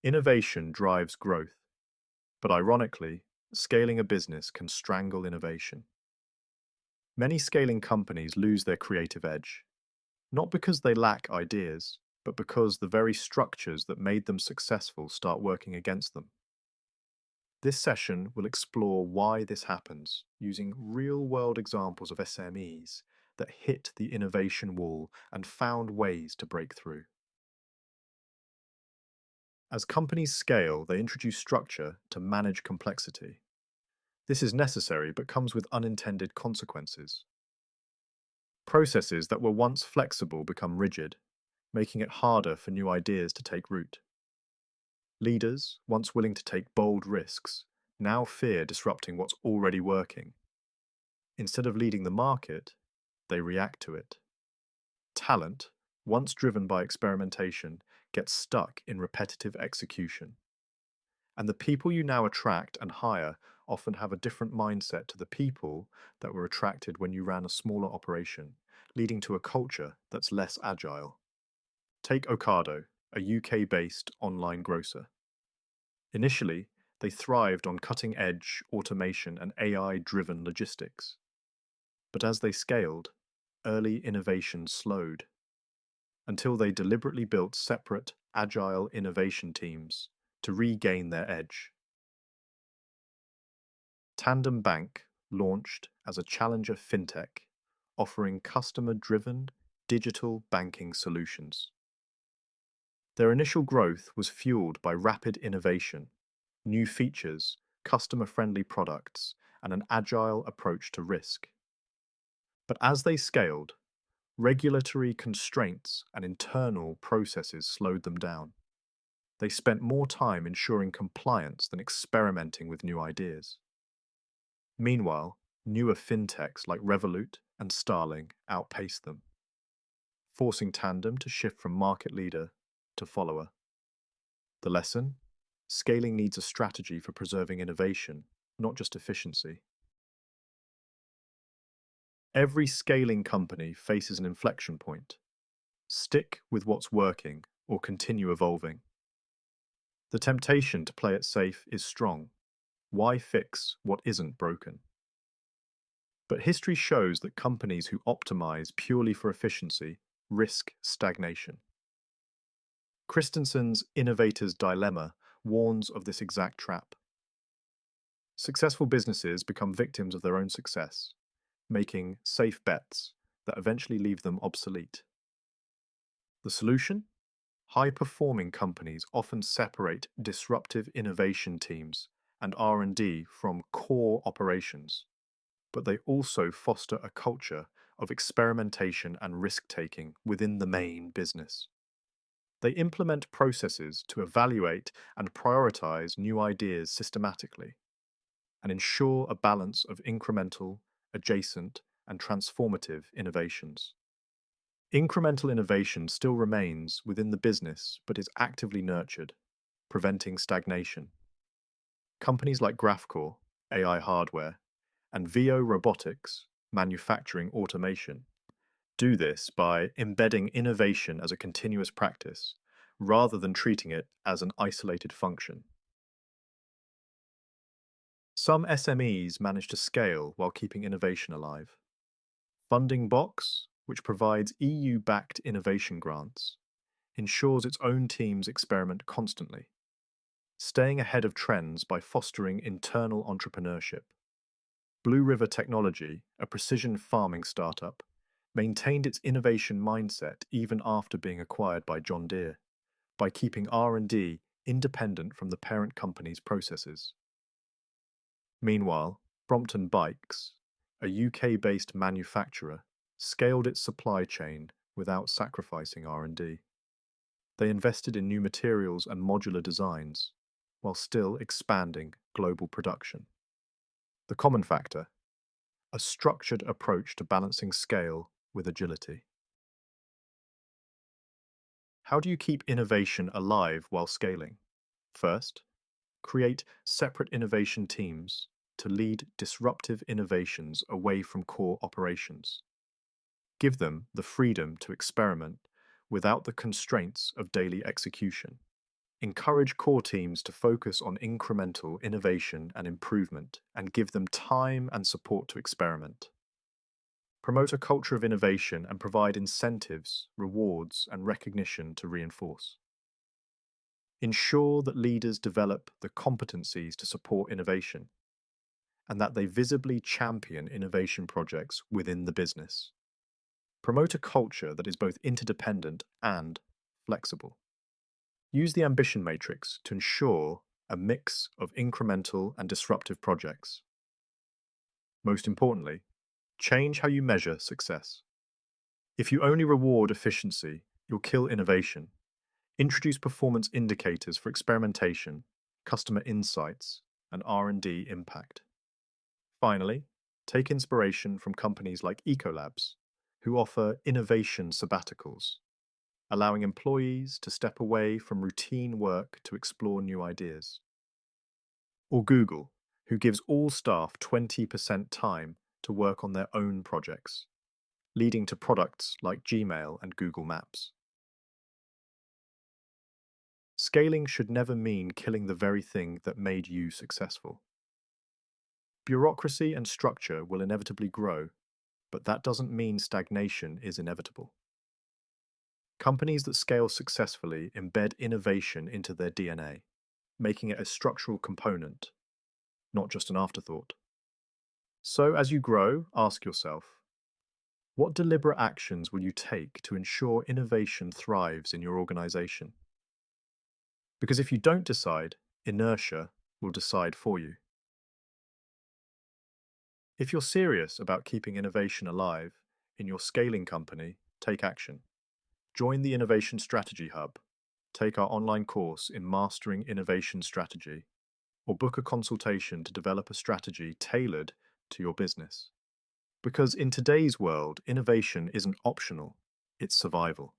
Innovation drives growth, but ironically, scaling a business can strangle innovation. Many scaling companies lose their creative edge, not because they lack ideas, but because the very structures that made them successful start working against them. This session will explore why this happens using real-world examples of SMEs that hit the innovation wall and found ways to break through. As companies scale, they introduce structure to manage complexity. This is necessary but comes with unintended consequences. Processes that were once flexible become rigid, making it harder for new ideas to take root. Leaders, once willing to take bold risks, now fear disrupting what's already working. Instead of leading the market, they react to it. Talent, once driven by experimentation, gets stuck in repetitive execution. And the people you now attract and hire often have a different mindset to the people that were attracted when you ran a smaller operation, leading to a culture that's less agile. Take Ocado, a UK-based online grocer. Initially, they thrived on cutting-edge automation and AI-driven logistics. But as they scaled, early innovation slowed, until they deliberately built separate, agile innovation teams to regain their edge. Tandem Bank launched as a challenger fintech, offering customer-driven digital banking solutions. Their initial growth was fueled by rapid innovation, new features, customer-friendly products, and an agile approach to risk. But as they scaled, regulatory constraints and internal processes slowed them down. They spent more time ensuring compliance than experimenting with new ideas. Meanwhile, newer fintechs like Revolut and Starling outpaced them, forcing Tandem to shift from market leader to follower. The lesson? Scaling needs a strategy for preserving innovation, not just efficiency. Every scaling company faces an inflection point. Stick with what's working or continue evolving. The temptation to play it safe is strong. Why fix what isn't broken? But history shows that companies who optimize purely for efficiency risk stagnation. Christensen's Innovator's Dilemma warns of this exact trap. Successful businesses become victims of their own success, making safe bets that eventually leave them obsolete. The solution? High-performing companies often separate disruptive innovation teams and R&D from core operations, but they also foster a culture of experimentation and risk-taking within the main business. They implement processes to evaluate and prioritize new ideas systematically and ensure a balance of incremental, adjacent, and transformative innovations. Incremental innovation still remains within the business but is actively nurtured, preventing stagnation. Companies like Graphcore, AI hardware, and VO Robotics, manufacturing automation, do this by embedding innovation as a continuous practice, rather than treating it as an isolated function. Some SMEs manage to scale while keeping innovation alive. Funding Box, which provides EU-backed innovation grants, ensures its own teams experiment constantly, staying ahead of trends by fostering internal entrepreneurship. Blue River Technology, a precision farming startup, maintained its innovation mindset even after being acquired by John Deere, by keeping R&D independent from the parent company's processes. Meanwhile, Brompton Bikes, a UK-based manufacturer, scaled its supply chain without sacrificing R&D. They invested in new materials and modular designs, while still expanding global production. The common factor? A structured approach to balancing scale with agility. How do you keep innovation alive while scaling? First, create separate innovation teams to lead disruptive innovations away from core operations. Give them the freedom to experiment without the constraints of daily execution. Encourage core teams to focus on incremental innovation and improvement and give them time and support to experiment. Promote a culture of innovation and provide incentives, rewards, and recognition to reinforce. Ensure that leaders develop the competencies to support innovation and that they visibly champion innovation projects within the business. Promote a culture that is both interdependent and flexible. Use the ambition matrix to ensure a mix of incremental and disruptive projects. Most importantly, change how you measure success. If you only reward efficiency, you'll kill innovation. Introduce performance indicators for experimentation, customer insights, and R&D impact. Finally, take inspiration from companies like Ecolabs, who offer innovation sabbaticals, allowing employees to step away from routine work to explore new ideas. Or Google, who gives all staff 20% time to work on their own projects, leading to products like Gmail and Google Maps. Scaling should never mean killing the very thing that made you successful. Bureaucracy and structure will inevitably grow, but that doesn't mean stagnation is inevitable. Companies that scale successfully embed innovation into their DNA, making it a structural component, not just an afterthought. So as you grow, ask yourself, what deliberate actions will you take to ensure innovation thrives in your organization? Because if you don't decide, inertia will decide for you. If you're serious about keeping innovation alive in your scaling company, take action. Join the Innovation Strategy Hub, take our online course in Mastering Innovation Strategy, or book a consultation to develop a strategy tailored to your business. Because in today's world, innovation isn't optional, it's survival.